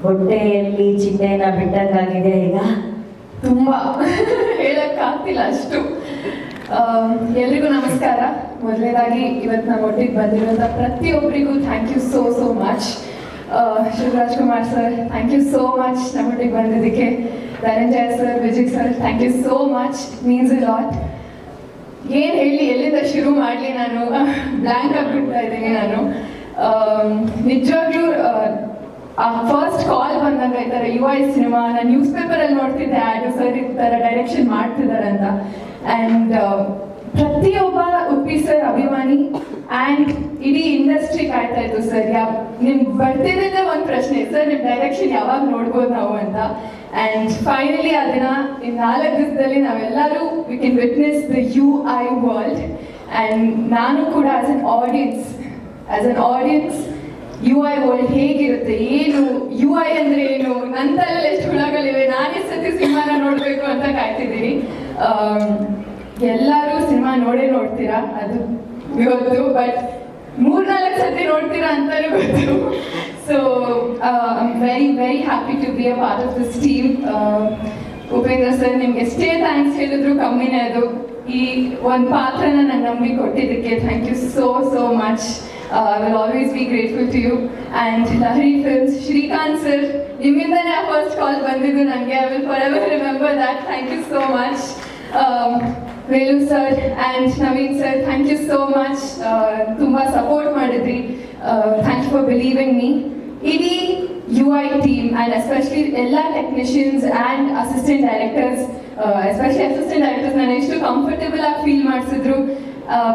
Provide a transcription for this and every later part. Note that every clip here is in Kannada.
ಹೊಟ್ಟೆಯಲ್ಲಿ ಚಿಟ್ಟೆನ ಬಿಟ್ಟಂಗಾಗಿದೆ ಈಗ. ತುಂಬಾ ಹೇಳಕ್ಕಾಗ್ತಿಲ್ಲ ಅಷ್ಟು. ಎಲ್ರಿಗೂ ನಮಸ್ಕಾರ. ಮೊದಲನೇದಾಗಿ ಇವತ್ತು ನಮ್ಮ ಒಟ್ಟಿಗೆ ಬಂದಿರುವಂಥ ಪ್ರತಿಯೊಬ್ಬರಿಗೂ thank you so much. Shivaraj Kumar sir, thank you so much ನಮ್ಮ ಒಟ್ಟಿಗೆ ಬಂದಿದ್ದಕ್ಕೆ. Dhananjaya sir, Vijay sir, thank you so much, means a lot. ಏನು ಹೇಳಿ, ಎಲ್ಲಿಂದ ಶುರು ಮಾಡಲಿ, ನಾನು ಬ್ಲ್ಯಾಂಕ್ ಆಗಿಬಿಡ್ತಾ ಇದ್ದೀನಿ ನಾನು. ನಿಜವಾಗ್ಲೂ ಆ ಫಸ್ಟ್ ಕಾಲ್ ಬಂದಾಗ ಈ ಥರ UI ಸಿನಿಮಾ ನಾನು ನ್ಯೂಸ್ ಪೇಪರಲ್ಲಿ ನೋಡ್ತಿದ್ದೆ ಆ್ಯಡ್, ಸರ್ ಈ ಥರ ಡೈರೆಕ್ಷನ್ ಮಾಡ್ತಿದ್ದಾರೆ ಅಂತ. ಆ್ಯಂಡ್ ಪ್ರತಿಯೊಬ್ಬ ಉಪ್ಪಿ ಸರ್ ಅಭಿಮಾನಿ ಆ್ಯಂಡ್ ಇಡೀ ಇಂಡಸ್ಟ್ರಿ ಕಾಯ್ತಾ ಇತ್ತು ಸರ್. ನಿಮ್ಗೆ ಬರ್ತಿದ್ದೆ ಒಂದು ಪ್ರಶ್ನೆ, ಸರ್ ನಿಮ್ಮ ಡೈರೆಕ್ಷನ್ ಯಾವಾಗ ನೋಡ್ಬೋದು ನಾವು ಅಂತ. ಆ್ಯಂಡ್ ಫೈನಲಿ ಅದನ್ನ ಇನ್ನು 4 ದಿವಸದಲ್ಲಿ ನಾವೆಲ್ಲರೂ we can witness the UI world. And ನಾನು ಕೂಡ as an audience UI world ಹೇಗಿರುತ್ತೆ, ಏನು UI ಅಂದರೆ ಏನು, ನನ್ನ ತಲೆಯಲ್ಲಿ ಎಷ್ಟು ಹುಳಗಳಿವೆ, ನಾನೇ ಸತಿ ಸಿನಿಮಾನ ನೋಡಬೇಕು ಅಂತ ಕಾಯ್ತಿದ್ದೀನಿ. ಎಲ್ಲರೂ ಸಿನಿಮಾ ನೋಡ್ತೀರಾ ಅದು ಗೊತ್ತು, ಬಟ್ 3-4 ಸತಿ ನೋಡ್ತೀರಾ ಅಂತಲೂ ಗೊತ್ತು. So I am very happy to be a part of this team. Upendra sir, ನಿಮ್ಗೆ ಎಷ್ಟೇ ಥ್ಯಾಂಕ್ಸ್ ಹೇಳಿದ್ರು ಕಮ್ಮಿನೇ ಅದು. ಈ ಒಂದು ಪಾತ್ರನ ನಂಗೆ ನಂಬಿ ಕೊಟ್ಟಿದ್ದಕ್ಕೆ thank you so much. I will always be grateful to you. And Lahari Films, Shrikant sir, ನಿಮ್ಮಿಂದನೇ ಆ ಫಸ್ಟ್ ಕಾಲ್ ಬಂದಿದ್ದು ನನಗೆ. I will forever remember that. Thank you so much. Velu sir and Naveen sir, thank you so much. ತುಂಬಾ ಸಪೋರ್ಟ್ ಮಾಡಿದ್ರಿ. Thank you for believing me. ಇಡೀ UI team and especially ಎಲ್ಲ technicians and assistant directors, especially assistant directors ನಾನು ಎಷ್ಟು ಕಂಫರ್ಟೇಬಲ್ ಆಗಿ ಫೀಲ್ ಮಾಡಿಸಿದ್ರು.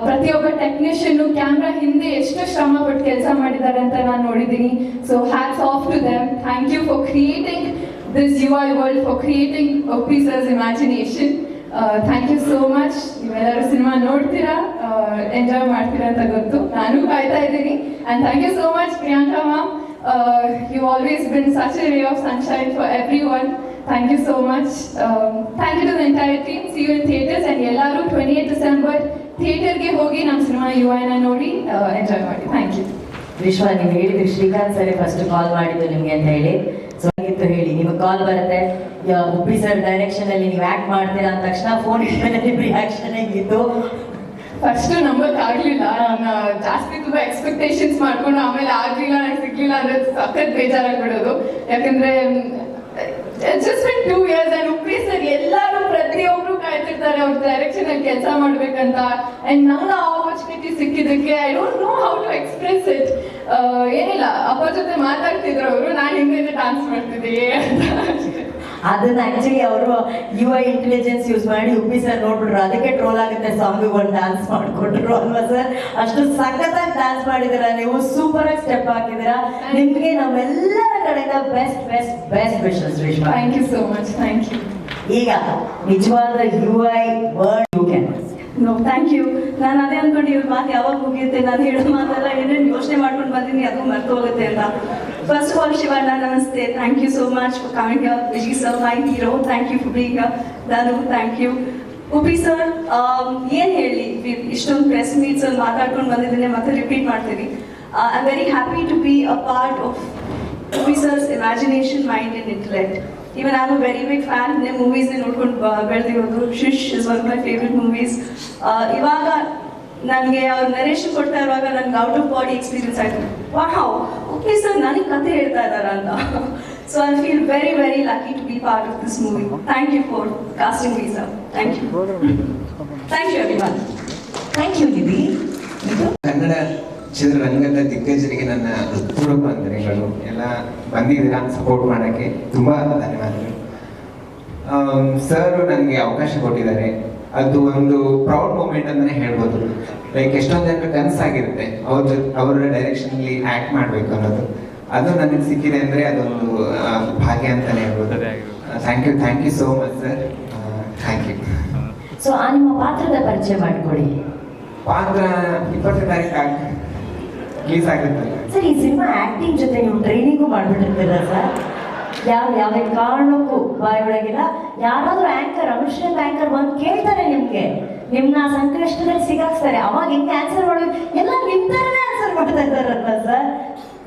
ಪ್ರತಿಯೊಬ್ಬ ಟೆಕ್ನಿಷಿಯನ್ ಕ್ಯಾಮ್ರಾ ಹಿಂದೆ ಎಷ್ಟು ಶ್ರಮ ಪಟ್ಟು ಕೆಲಸ ಮಾಡಿದ್ದಾರೆ ಅಂತ ನಾನು ನೋಡಿದ್ದೀನಿ. So hats off to them. Thank you for creating this UI world, for creating Uppi sir's imagination. Thank you so much. ನೀವೆಲ್ಲರೂ ಸಿನಿಮಾ ನೋಡ್ತೀರಾ, ಎಂಜಾಯ್ ಮಾಡ್ತೀರಾ ಅಂತ ಗೊತ್ತು, ನಾನು ಕಾಯ್ತಾ ಇದ್ದೀನಿ. And thank you so much Priyanka ma'am. You always been such a ray of sunshine for everyone. Thank you so much. Thank you to the entire team. See you in theatres. And ಎಲ್ಲರೂ 28 ಡಿಸೆಂಬರ್ ಥಿಯೇಟರ್ಗೆ ಹೋಗಿ ನಮ್ಮ ಸಿನಿಮಾ UIನ ನೋಡಿ ಎಂಜಾಯ್ ಮಾಡಿ. Thank you. ವಿಶ್ವ, ನೀವು ಹೇಳಿದ್ರಿ ಶ್ರೀಕಾಂತ್ ಸರ್ ಫಸ್ಟ್ ಕಾಲ್ ಮಾಡಿದ್ದು ನಿಮಗೆ ಅಂತ ಹೇಳಿ. ಸೊ ಹಾಗಿತ್ತು ಹೇಳಿ, ನಿಮಗೆ ಕಾಲ್ ಬರುತ್ತೆ, ಉಪ್ಪಿ ಸರ್ ಡೈರೆಕ್ಷನ್ ಅಲ್ಲಿ ನೀವು ಆಕ್ಟ್ ಮಾಡ್ತೀರಾ ಅಂದ ತಕ್ಷಣ ಫೋನ್ ಇಟ್ಮೇಲೆ ನಿಮ್ಮ ರಿಯಾಕ್ಷನ್ ಹೆಂಗಿತ್ತು? ಫಸ್ಟ್ ನಂಬಕ್ ಆಗ್ಲಿಲ್ಲ. ನಾನು ಜಾಸ್ತಿ ತುಂಬಾ ಎಕ್ಸ್ಪೆಕ್ಟೇಷನ್ಸ್ ಮಾಡ್ಕೊಂಡು ಆಮೇಲೆ ಆಗ್ಲಿಲ್ಲ, ನನಗೆ ಸಿಗ್ಲಿಲ್ಲ ಅಂದ್ರೆ ಸಖತ್ ಬೇಜಾರಾಗ್ಬಿಡೋದು. ಯಾಕಂದ್ರೆ just been 2 years and Uppi sir ಎಲ್ಲರೂ ಪ್ರತಿಯೊಬ್ರು ಕಾಯ್ತಿರ್ತಾರೆ ಅವ್ರ ಡೈರೆಕ್ಷನ್ ಅಲ್ಲಿ ಕೆಲಸ ಮಾಡ್ಬೇಕಂತ. ಅಂಡ್ ನಂಗೆ ಆಪರ್ಚುನಿಟಿ ಸಿಕ್ಕಿದ್ದಕ್ಕೆ I don't know how to express it. ಏನಿಲ್ಲ, ಅಪ್ಪ ಜೊತೆ ಮಾತಾಡ್ತಿದ್ರು ಅವರು, ನಾನು ಹಿಂದೆ ಡಾನ್ಸ್ ಮಾಡ್ತಿದ್ದೆ ಅಂತ. ಅದನ್ನ ಆಕ್ಚುಲಿ ಅವರು UI ಇಂಟೆಲಿಜೆನ್ಸ್ ಯೂಸ್ ಮಾಡಿ ಉಪ್ಪಿ ಸರ್ ನೋಡ್ಬಿಟ್ರು, ಅದಕ್ಕೆ ಟ್ರೋಲ್ ಆಗುತ್ತೆ ಸಾಂಗ್ಗಳು ಡಾನ್ಸ್ ಮಾಡ್ಕೊಟ್ರು ಅಲ್ವಾ ಸರ್? ಅಷ್ಟು ಸಖತ್ತಾಗಿ ಡಾನ್ಸ್ ಮಾಡಿದ್ದೀರಾ ನೀವು, ಸೂಪರ್ ಆಗಿ ಸ್ಟೆಪ್ ಹಾಕಿದ್ದೀರಾ. ನಿಮ್ಗೆ ನಾವೆಲ್ಲರ ಕಡೆಯಿಂದ best wishes Vishwa. Thank you so much. Thank you. ಈಗ ನಿಜವಾದ UI word you can. No thank you. ನಾನು ಅದೇ ಅಂದ್ಕೊಂಡು ಇವ್ರ ಮಾತು ಯಾವಾಗ ಮುಗಿಯುತ್ತೆ, ನಾನು ಹೇಳೋ ಮಾತೆಲ್ಲ ಏನೇನು ಯೋಚನೆ ಮಾಡ್ಕೊಂಡು ಬಂದೀನಿ ಅದು ಮರ್ತು ಹೋಗುತ್ತೆ ಅಂತ. ಫಸ್ಟ್ ಆಫ್ ಆಲ್ ಶಿವಣ್ಣ ನಮಸ್ತೆ, thank you so much for coming here. Vijay sir, my hero, thank you for being here. Dhanu, thank you. Uppi sir, ಏನು ಹೇಳಿ, ಇಷ್ಟೊಂದು ಪ್ರೆಸ್ ಮೀಟ್ಸಲ್ಲಿ ಮಾತಾಡ್ಕೊಂಡು ಬಂದಿದ್ದೀನಿ, ಮತ್ತೆ ರಿಪೀಟ್ ಮಾಡ್ತೀನಿ. I am very happy to be a part of Uppi sir's imagination, mind and intellect. Even I'm a very big fan. The movies in ನೋಡ್ಕೊಂಡು ಬೆಳೆದಿರೋದು. Shish is one of my favorite movies. ಇವಾಗ ನನಗೆ ಅವ್ರು ನರೇಶನ್ ಕೊಡ್ತಾ ಇರುವಾಗ ನನಗೆ ಔಟ್ ಆಫ್ ಬಾಡಿ ಎಕ್ಸ್ಪೀರಿಯನ್ಸ್ ಆಯಿತು. ವಾವ್, ಓಕೆ ಸರ್ ನನಗೆ ಕತೆ ಹೇಳ್ತಾ ಇದ್ದಾರೆ ಅಂತ. So I feel very lucky to be part of this movie. Thank you for casting me sir. Thank you everyone. Thank you ದಿದಿ. ಕನ್ನಡ ಚಿತ್ರರಂಗದ ದಿಗ್ಗಜರಿಗೆ ನನ್ನ ಹೃತ್ಪೂರ್ವಕ ವಂದನೆಗಳು. ಎಲ್ಲ ಬಂದಿದ್ದೀರಾ ಸಪೋರ್ಟ್ ಮಾಡೋಕ್ಕೆ, ತುಂಬ ಧನ್ಯವಾದಗಳು. ಸರ್ ನನಗೆ ಅವಕಾಶ ಕೊಟ್ಟಿದ್ದಾರೆ, ಅದು ಒಂದು ಪ್ರೌಡ್ ಮೂಮೆಂಟ್ ಅಂತಲೇ ಹೇಳ್ಬೋದು. ಲೈಕ್ ಎಷ್ಟೊಂದು ಜನರ ಕನಸಾಗಿರುತ್ತೆ ಅವರ ಡೈರೆಕ್ಷನಲ್ಲಿ ಆ್ಯಕ್ಟ್ ಮಾಡಬೇಕು ಅನ್ನೋದು. ಅದು ನನಗೆ ಸಿಕ್ಕಿದೆ ಅಂದರೆ ಅದೊಂದು ಭಾಗ್ಯ ಅಂತಲೇ ಹೇಳ್ಬೋದು. Thank you so much sir. Thank you. So ನಿಮ್ಮ ಪಾತ್ರದ ಪರಿಚಯ ಮಾಡಿಕೊಡಿ. ಪಾತ್ರ 20 ತಾರೀಕು ರಿಲೀಸ್ ಆಗುತ್ತೆ ಸರ್. ಈ ಸಿನಿಮಾ ಆಕ್ಟಿಂಗ್ ಜೊತೆ ನೀವು ಟ್ರೈನಿಂಗು ಮಾಡ್ಬಿಟ್ಟಿರ್ತೀರ ಸರ್? ಯಾವುದೇ ಕಾರಣಕ್ಕೂ ಬಾಯಿ ಒಳಗಿಲ್ಲ. ಯಾರಾದರೂ ಆ್ಯಂಕರ್, ಅನುಷ್ಠಾನ ಆ್ಯಂಕರ್ ಬಂದು ಕೇಳ್ತಾರೆ ನಿಮಗೆ, ನಿಮ್ಮನ್ನ ಸಂಕಷ್ಟದಲ್ಲಿ ಸಿಗಾಕ್ಸ್ತಾರೆ, ಅವಾಗ ಹೆಂಗೆ ಆನ್ಸರ್ ಮಾಡೋದು ಎಲ್ಲ ನಿಮ್ಮ ಥರನೇ ಆನ್ಸರ್ ಮಾಡ್ತಾ ಇದ್ದಾರಲ್ಲ ಸರ್.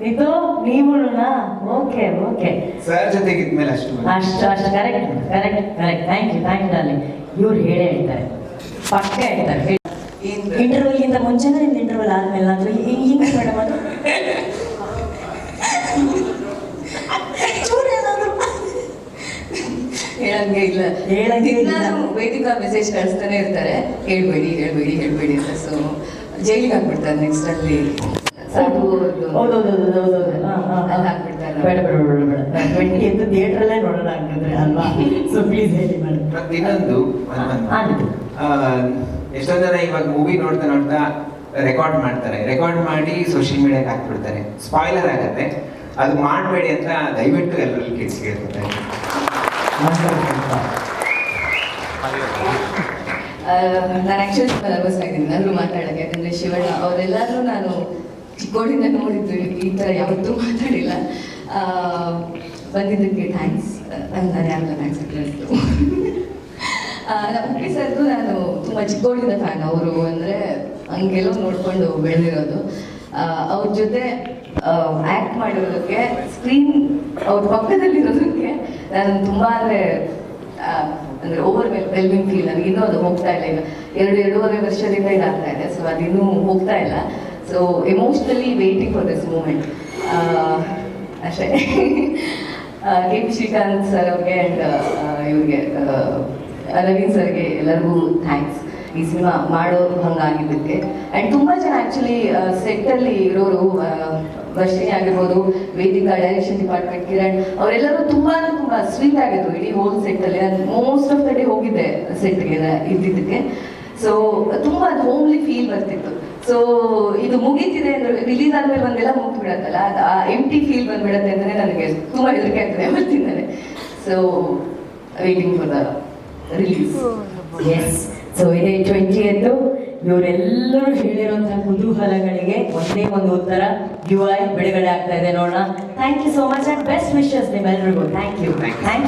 ಇದು ನೀವು ಓಕೆ ಓಕೆ ಸರ್ ಜೊತೆಗೆ ಇದ್ಮೇಲೆ ಅಷ್ಟು ಕರೆಕ್ಟ್ ಥ್ಯಾಂಕ್ ಯು ಡಾರ್ಲಿಂಗ್. ಇವ್ರು ಹೇಳೇ ಹೇಳ್ತಾರೆ, ಪಕ್ಕ ಹೇಳ್ತಾರೆ. ಇಂಟರ್ವಲ್ಗಿಂತ ಮುಂಚೆನೇ ನಿಮ್ದು ಇಂಟರ್ವಲ್ ಆದ್ಮೇಲೆ ನಾನು ಹಿಂಗೆ ಮೇಡಮ್ ಅದು ಹೇಳಂಗೆ ಇಲ್ಲ ನಾನು ವೇದಿಕಾ ಮೆಸೇಜ್ ಕಳಿಸ್ತಾನೆ ಇರ್ತಾರೆ, ಹೇಳ್ಬೇಡಿ ಹೇಳ್ಬೇಡಿ ಹೇಳ್ಬೇಡಿ ಅಂತ. ಸೊ ಜೈಲಿಗೆ ಹಾಕ್ಬಿಡ್ತಾರೆ ನೆಕ್ಸ್ಟ್ ಅಲ್ಲಿ ಸಾಧು ಅಲ್ಲಿ ಹಾಕ್ಬಿಡ್ತಾರೆ. ಬೇಡ ಥಿಯೇಟ್ರಲ್ಲೇ ನೋಡೋಣ ಹಾಕಿದ್ರೆ ಅಲ್ವಾ? ಸೊ ಪ್ಲೀಸ್ ಹೇಳಿ ಮೇಡಮ್. ಮತ್ತೆ ಇನ್ನೊಂದು ಎಷ್ಟೊಂದು ಜನ ಇವಾಗ ಮೂವಿ ನೋಡ್ತಾ ನೋಡ್ತಾ ರೆಕಾರ್ಡ್ ಮಾಡ್ತಾರೆ, ರೆಕಾರ್ಡ್ ಮಾಡಿ ಸೋಷಿಯಲ್ ಮೀಡಿಯಾಗೆ ಹಾಕ್ಬಿಡ್ತಾರೆ, ಸ್ಪಾಯ್ಲರ್ ಆಗುತ್ತೆ. ಅದು ಮಾಡಬೇಡಿ ಅಂತ ದಯವಿಟ್ಟು ಎಲ್ಲರಲ್ಲಿ ಕಿಡ್ಸ್ಗೆ ಇರ್ತಾರೆ. ನಾನು ಆ್ಯಕ್ಚುಲಿ ತುಂಬ ನರ್ವಸ್ ಆಗಿದ್ದೀನಿ ಎಲ್ಲರೂ ಮಾತಾಡೋಕ್ಕೆ, ಯಾಕಂದರೆ ಶಿವಣ್ಣ ಅವರೆಲ್ಲರೂ ನಾನು ಚಿಕ್ಕೋಡಿಂದ ನೋಡಿದ್ದು, ಈ ಥರ ಯಾವತ್ತೂ ಮಾತಾಡಿಲ್ಲ. ಬಂದಿದ್ದಕ್ಕೆ ಥ್ಯಾಂಕ್ಸ್. ನಾನು ಯಾರಲ್ಲ ಥ್ಯಾಂಕ್ಸ್ ಹೇಳ್ತು. ನಮ್ಮ ಹುಟ್ಟಿ ಸರ್ದು ನಾನು ತುಂಬ ಚಿಕ್ಕೋಡಿಂದ ಫ್ಯಾನ್. ಅವರು ಅಂದರೆ ಹಂಗೆಲ್ಲೋ ನೋಡಿಕೊಂಡು ಬೆಳೆದಿರೋದು. ಅವ್ರ ಜೊತೆ ಆ್ಯಕ್ಟ್ ಮಾಡಿರೋದಕ್ಕೆ, ಸ್ಕ್ರೀನ್ ಅವ್ರ ಪಕ್ಕದಲ್ಲಿರೋದಕ್ಕೆ ನಾನು ತುಂಬ ಅಂದರೆ ಓವರ್ವೆಲ್ಮಿಂಗ್ ಫೀಲ್. ನನಗೆ ಇನ್ನೂ ಅದು ಹೋಗ್ತಾ ಇಲ್ಲ. ಈಗ 2.5 ವರ್ಷದಿಂದ ಇದಾಗ್ತಾ ಇದೆ. ಸೊ ಅದಿನ್ನೂ ಹೋಗ್ತಾ ಇಲ್ಲ. So emotionally waiting for this moment ಅಷ್ಟೇ. ಕೆ ಪಿ ಶ್ರೀಕಾಂತ್ ಸರ್ ಅವ್ರಿಗೆ ಆ್ಯಂಡ್ ಇವ್ರಿಗೆ ನವೀನ್ ಸರ್ಗೆ ಎಲ್ಲರಿಗೂ ಥ್ಯಾಂಕ್ಸ್ ಈ ಸಿನಿಮಾ ಮಾಡೋ ಹಂಗಾಗಿದ್ದಕ್ಕೆ. ಆ್ಯಂಡ್ ತುಂಬ ಜನ ಆ್ಯಕ್ಚುಲಿ ಸೆಟ್ಟಲ್ಲಿ ಇರೋರು, ವರ್ಷಿಣಿ ಆಗಿರ್ಬೋದು, ವೇದಿಕಾ ಡೈರೆಕ್ಷನ್ ಡಿಪಾರ್ಟ್ಮೆಂಟ್, ಕಿರಣ್, ಅವರೆಲ್ಲರೂ ತುಂಬ ಸ್ವೀಟ್ ಆಗಿದ್ರು ಇಡೀ ಹೋಲ್ ಸೆಟ್ಟಲ್ಲಿ. ನಾನು ಮೋಸ್ಟ್ ಆಫ್ ದ ಡೇ ಹೋಗಿದ್ದೆ ಸೆಟ್ಗೆ ಇದ್ದಿದ್ದಕ್ಕೆ. ಸೊ ತುಂಬ ಹೋಮ್ಲಿ ಫೀಲ್ ಬರ್ತಿತ್ತು. ಸೊ ಇದು ಮುಗೀತಿದೆ ಅಂದರೆ ರಿಲೀಸ್ ಆದಮೇಲೆ ಒಂದೆಲ್ಲ ಮುಗಿದು ಬಿಡತ್ತಲ್ಲ, ಅದು ಆ ಎಂಟಿ ಫೀಲ್ ಬಂದ್ಬಿಡತ್ತೆ ಅಂತಲೇ ನನಗೆ ತುಂಬ ಹೆದರಿಕೆ ಆಗ್ತದೆ ಅವತ್ತಿಂದಲೇ. So waiting for the release. Yes, so ಇದೇ 20th ಇವರೆಲ್ಲರೂ ಹೇಳಿರುವಂತಹ ಕುತೂಹಲಗಳಿಗೆ ಒಂದೇ ಒಂದು ಉತ್ತರ, UI ಬಿಡುಗಡೆ ಆಗ್ತಾ ಇದೆ, ನೋಡೋಣ. Thank you so much and best wishes ನಿಮ್ಮೆಲ್ಲರಿಗೂ. ಥ್ಯಾಂಕ್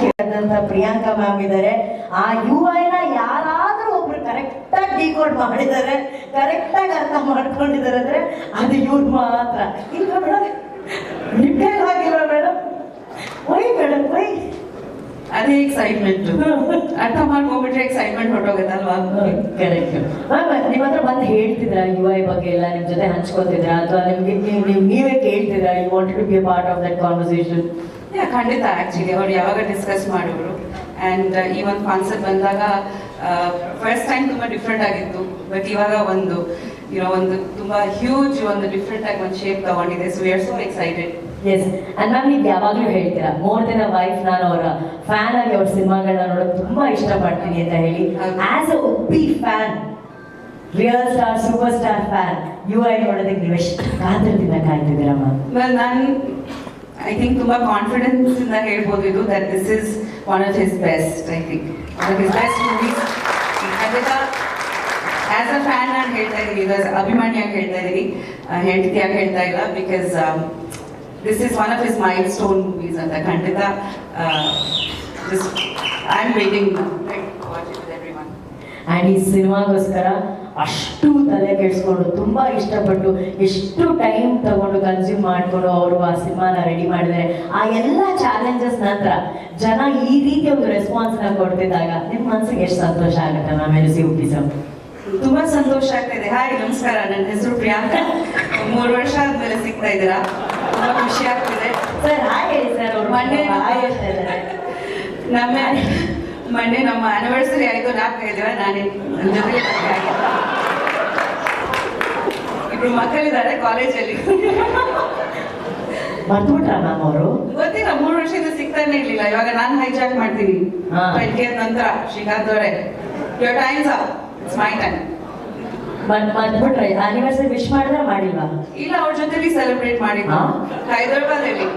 ಯು ಅಂತ ಪ್ರಿಯಾಂಕಾ ಮ್ಯಾಮ್ ಇದ್ದಾರೆ. ಆ UI-ನ ಯಾರಾದರೂ ಒಬ್ರು ಕರೆಕ್ಟಾಗಿ ಡಿಕೋಡ್ ಮಾಡಿದ್ದಾರೆ, ಕರೆಕ್ಟಾಗಿ ಅರ್ಥ ಮಾಡ್ಕೊಂಡಿದ್ದಾರೆ ಅಂದ್ರೆ ಅದು ಇವ್ರು ಮಾತ್ರ. ಇಲ್ಲ ಮೇಡಮ್, ರಿಪೇರ್ ಆಗಿಲ್ಲ ಮೇಡಮ್. Why madam, why? ಅದೇ ಎಕ್ಸೈಟ್ಮೆಂಟ್. ಅರ್ಥ ಮಾಡ್ಕೊಂಡ್ಬಿಟ್ರೆ ಎಕ್ಸೈಟ್ಮೆಂಟ್ ಹೊರಟೋಗುತ್ತಲ್ವಾ? ಕರೆಕ್ಟ್. ಮ್ಯಾಮ್, ನಿಮ್ಮ ಹತ್ರ ಬಂದು ಹೇಳ್ತಿದ್ರಾ UI ಬಗ್ಗೆ ಎಲ್ಲ, ನಿಮ್ಮ ಜೊತೆ ಹಂಚ್ಕೊತಿದ್ರಾ, ಅಥವಾ ನಿಮಗೆ ನೀವೇ ಕೇಳ್ತಿದ್ರಾ? You wanted to be a part of that conversation? ಖಂಡಿತ. ಆ್ಯಕ್ಚುಲಿ ಅವ್ರು ಯಾವಾಗ ಡಿಸ್ಕಸ್ ಮಾಡಿದ್ರು, ಆ್ಯಂಡ್ ಈ ಒಂದು ಕಾನ್ಸೆಪ್ಟ್ ಬಂದಾಗ ಫಸ್ಟ್ ಟೈಮ್ ತುಂಬ ಡಿಫ್ರೆಂಟ್ ಆಗಿತ್ತು. ಬಟ್ ಇವಾಗ ಒಂದು ತುಂಬ ಹ್ಯೂಜ್ ಒಂದು ಡಿಫ್ರೆಂಟ್ ಆಗಿ ಒಂದು ಶೇಪ್ ತಗೊಂಡಿದೆ. So we are so excited. Yes. And ma'am, ನೀವು ಯಾವಾಗಲೂ ಹೇಳ್ತೀರಾ ಮೋರ್ ದೆನ್ ಅ ವೈಫ್, ನಾನು ಅವರ ಫ್ಯಾನ್ ಆಗಿ ಅವ್ರ ಸಿನಿಮಾಗಳನ್ನ ನೋಡೋದು ತುಂಬಾ ಇಷ್ಟಪಡ್ತೀನಿ ಅಂತ ಹೇಳಿ. As a Uppi fan, real star, super star fan, UI ನೋಡೋದಕ್ಕೆ ನೀವು ಎಷ್ಟು ಕಾತರದಿಂದ ಕಾಯ್ತಿದ್ದೀರಾ ಮ್ಯಾಮ್? ವೆಲ್, ನಾನು ಐ ಥಿಂಕ್ ತುಂಬ ಕಾನ್ಫಿಡೆನ್ಸ್ ಇಂದ ಹೇಳ್ಬೋದು ಇದು, that this is one of his best. I think one of his best movies. ಖಂಡಿತ ಆಸ್ ಅ ಫ್ಯಾನ್ ನಾನು ಹೇಳ್ತಾ ಇದ್ದೀನಿ, ಈಗ ಅಭಿಮಾನಿಯಾಗಿ ಹೇಳ್ತಾ ಇದ್ದೀನಿ, ಹೆಂಡತಿಯಾಗಿ ಹೇಳ್ತಾ ಇಲ್ಲ. Because this is one of his milestone movies and ಖಂಡಿತ I am waiting to watch it with everyone. And ಈ ಸಿನಿಮಾಗೋಸ್ಕರ ಅಷ್ಟು ತಲೆ ಕೆಡಿಸ್ಕೊಂಡು, ತುಂಬ ಇಷ್ಟಪಟ್ಟು, ಎಷ್ಟು ಟೈಮ್ ತಗೊಂಡು ಕನ್ಸ್ಯೂಮ್ ಮಾಡಿಕೊಂಡು ಅವರು ಆ ಸಿನಿಮಾನ ರೆಡಿ ಮಾಡಿದರೆ, ಆ ಎಲ್ಲ ಚಾಲೆಂಜಸ್ ನಂತರ ಜನ ಈ ರೀತಿ ಒಂದು ರೆಸ್ಪಾನ್ಸ್ನ ಕೊಡ್ತಿದ್ದಾಗ ನಿಮ್ಮ ಮನಸ್ಸಿಗೆ ಎಷ್ಟು ಸಂತೋಷ ಆಗುತ್ತೆ ಮ್ಯಾಮ್? ಎಲ್ಸಿ ಉಪ್ಪಿಸಮ್ ತುಂಬಾ ಸಂತೋಷ ಆಗ್ತಾ ಇದೆ. ಹಾಯ್, ನಮಸ್ಕಾರ, ನನ್ನ ಹೆಸರು ಪ್ರಿಯಾಂಕಾ. 3 ವರ್ಷ ಆದ್ಮೇಲೆ ಸಿಗ್ತಾ ಇದ್ದೀರಾ, ತುಂಬಾ ಖುಷಿ ಆಗ್ತಿದೆ. ಸರ್ ಹಾಯ್ ಹೇಳಿ ಸರ್. ಅವ್ರು ಮೊನ್ನೆ ನಮ್ಮ ಆನಿವರ್ಸರಿ ಆಯಿತು, 4 ದಿನ ನಾನೇ ನನ್ನ ಜೊತೆಗೆ ಇಬ್ರು ಮಕ್ಕಳಿದ್ದಾರೆ ಕಾಲೇಜಲ್ಲಿ. ಮರ್ತ್ಬಿಟ್ರಾ ಮ್ಯಾಮ್ ಅವರು? ಗೊತ್ತಿಲ್ಲ, 3 ವರ್ಷದಿಂದ ಸಿಗ್ತಾನೆ ಇರ್ಲಿಲ್ಲ. ಇವಾಗ ನಾನು ಹೈಜಾಕ್ ಮಾಡ್ತೀನಿ 20th ನಂತರ. ಶ್ರೀಕಾಂತ್ ಅವರೇ, your time's up, it's my time. ಮರ್ತ್ಬಿಟ್ರೆ ಆನಿವರ್ಸರಿ ವಿಶ್ ಮಾಡಿದ್ರೆ ಮಾಡಿಲ್ವಾ? ಇಲ್ಲ, ಅವ್ರ ಜೊತೆಲಿ ಸೆಲೆಬ್ರೇಟ್ ಮಾಡಿದ್ದು ಹೈದರಾಬಾದಲ್ಲಿ.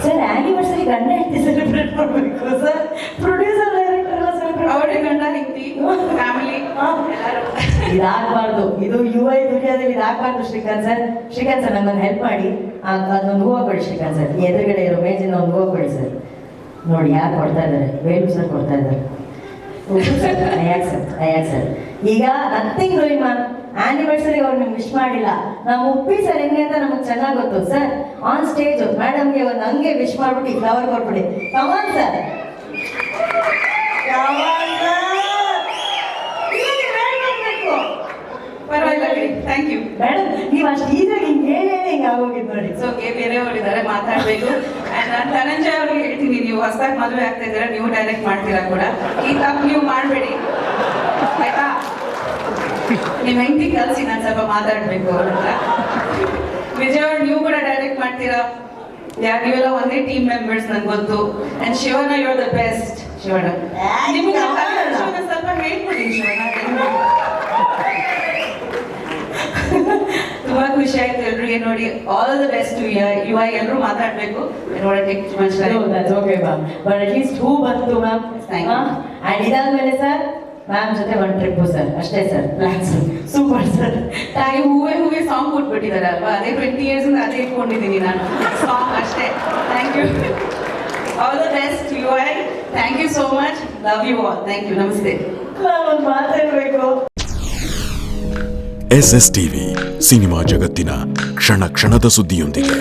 ಸರ್, ಆನಿವರ್ಸರಿ ಗಂಡ ಹೆಂಡತಿ ಸೆಲೆಬ್ರೇಟ್ ಮಾಡಬೇಕು ಸರ್. ಪ್ರೊಡ್ಯೂಸರ್, ಡೈರೆಕ್ಟರ್ ಎಲ್ಲ ಸೆಲೆಬ್ರೇಟ್ ಅವರೇ ಗಂಡ ಹೆಂಡತಿ ಫ್ಯಾಮಿಲಿ ಎಲ್ಲರೂ. ಇದಾಗಬಾರ್ದು, ಇದು UI ದುನಿಯಾದಲ್ಲಿ ಇದಾಗಬಾರ್ದು. ಶ್ರೀಕಾಂತ್ ಸರ್, ನನ್ನೊಂದು ಹೆಲ್ಪ್ ಮಾಡಿ, ಅದೊಂದು ಹೂವು ಕೊಡಿ ಶ್ರೀಕಾಂತ್ ಸರ್. ಎದುರುಗಡೆ ಇರೋ ಮೇಜಿನ ಒಂದು ಹೂವು ಕೊಡಿ ಸರ್. ನೋಡಿ ಯಾರು ಕೊಡ್ತಾ ಇದ್ದಾರೆ? ವೇಲು ಸರ್ ಕೊಡ್ತಾ ಇದ್ದಾರೆ. I accept. ಈಗ ನಥಿಂಗ್ ಡೂಯಿಂಗ್ ಮ್ಯಾಮ್. ಆನಿವರ್ಸರಿ ಅವ್ರು ನಿಮ್ಗೆ ವಿಶ್ ಮಾಡಿಲ್ಲ. ನಾವು ಉಪ್ಪಿ ಸರ್ ಹೆಂಗೆ ಅಂತ ನಮಗೆ ಚೆನ್ನಾಗಿ ಗೊತ್ತು ಸರ್. ಆನ್ ಸ್ಟೇಜ್ ಮೇಡಮ್ಗೆ ಒಂದು ಹಂಗೆ ವಿಶ್ ಮಾಡ್ಬಿಟ್ಟು ಫ್ಲವರ್ ಕೊಟ್ಬಿಡಿ. Come on sir. ಪರವಾಗಿಲ್ಲ ಥ್ಯಾಂಕ್ ಯು. ಮೇಡಮ್ ನೀವು ಅಷ್ಟು ಈಸಾಗಿ ಹಿಂಗೆ ಹೇಳಿ ಹಿಂಗೆ ಆಗೋಗಿದ್ದು ನೋಡಿ. ಸೊ ಬೇರೆಯವರಿದ್ದಾರೆ ಮಾತಾಡಬೇಕು. ಆ್ಯಂಡ್ ನಾನು ಧನಂಜಯ್ ಅವ್ರಿಗೆ ಹೇಳ್ತೀನಿ, ನೀವು ಹೊಸದಾಗಿ ಮದುವೆ ಆಗ್ತಾ ಇದ್ದೀರಾ, ನೀವು ಡೈರೆಕ್ಟ್ ಮಾಡ್ತೀರಾ ಕೂಡ. ಈ ತಪ್ಪು ನೀವು ಮಾಡಬೇಡಿ ಆಯ್ತಾ. ನಿಮ್ಮ ಹೆಂಡತಿ ಕಲಿಸಿ ನಾನು ಸ್ವಲ್ಪ ಮಾತಾಡಬೇಕು ಅವ್ರ ಹತ್ರ. ವಿಜಯ್ ಅವ್ರು ನೀವು ಕೂಡ ಡೈರೆಕ್ಟ್ ಮಾಡ್ತೀರಾ. ನೀವೆಲ್ಲ ಒಂದೇ ಟೀಮ್ ಮೆಂಬರ್ಸ್ ನಂಗೆ ಗೊತ್ತು. And Shivanna you are the best. Shivanna ನಿಮ್ಗೆ ಸ್ವಲ್ಪ ಹೇಳ್ಕೊಡಿ ಶಿವಣ್ಣ. ತುಂಬಾ ಖುಷಿ ಆಯ್ತು ಎಲ್ರಿಗೆ ನೋಡಿ. All the best to you. ಎಲ್ಲರೂ ಮಾತಾಡಬೇಕು. ಓಕೆ ಮ್ಯಾಮ್, ಬಟ್ ಅಟ್ಲೀಸ್ಟ್ ಹೂ ಬಂತು ಮ್ಯಾಮ್. Thank you. ಆ್ಯಂಡ್ ಇದಾದ್ಮೇಲೆ ಸರ್ ಮ್ಯಾಮ್ ಜೊತೆ ಒಂದು ಟ್ರಿಪ್ಪು ಸರ್, ಅಷ್ಟೇ ಸರ್ ಪ್ಲಾನ್ಸ್. Super sir. ಹೂವೇ ಸಾಂಗ್ ಕೊಟ್ಬಿಟ್ಟಿದ್ದಾರೆ ಅಲ್ವಾ, ಅದೇ 20 years ಅದೇ ಇಟ್ಕೊಂಡಿದ್ದೀನಿ ನಾನು ಸಾಂಗ್ ಅಷ್ಟೇ. Thank you. All the best you. Thank you so much. Love you all. Thank you. ನಮಸ್ತೆ. ನಾನು ಒಂದು ಮಾತಾಡಬೇಕು. SS ಟಿವಿ ಸಿನಿಮಾ ಜಗತ್ತಿನ ಕ್ಷಣ ಕ್ಷಣದ ಸುದ್ದಿಯೊಂದಿಗೆ.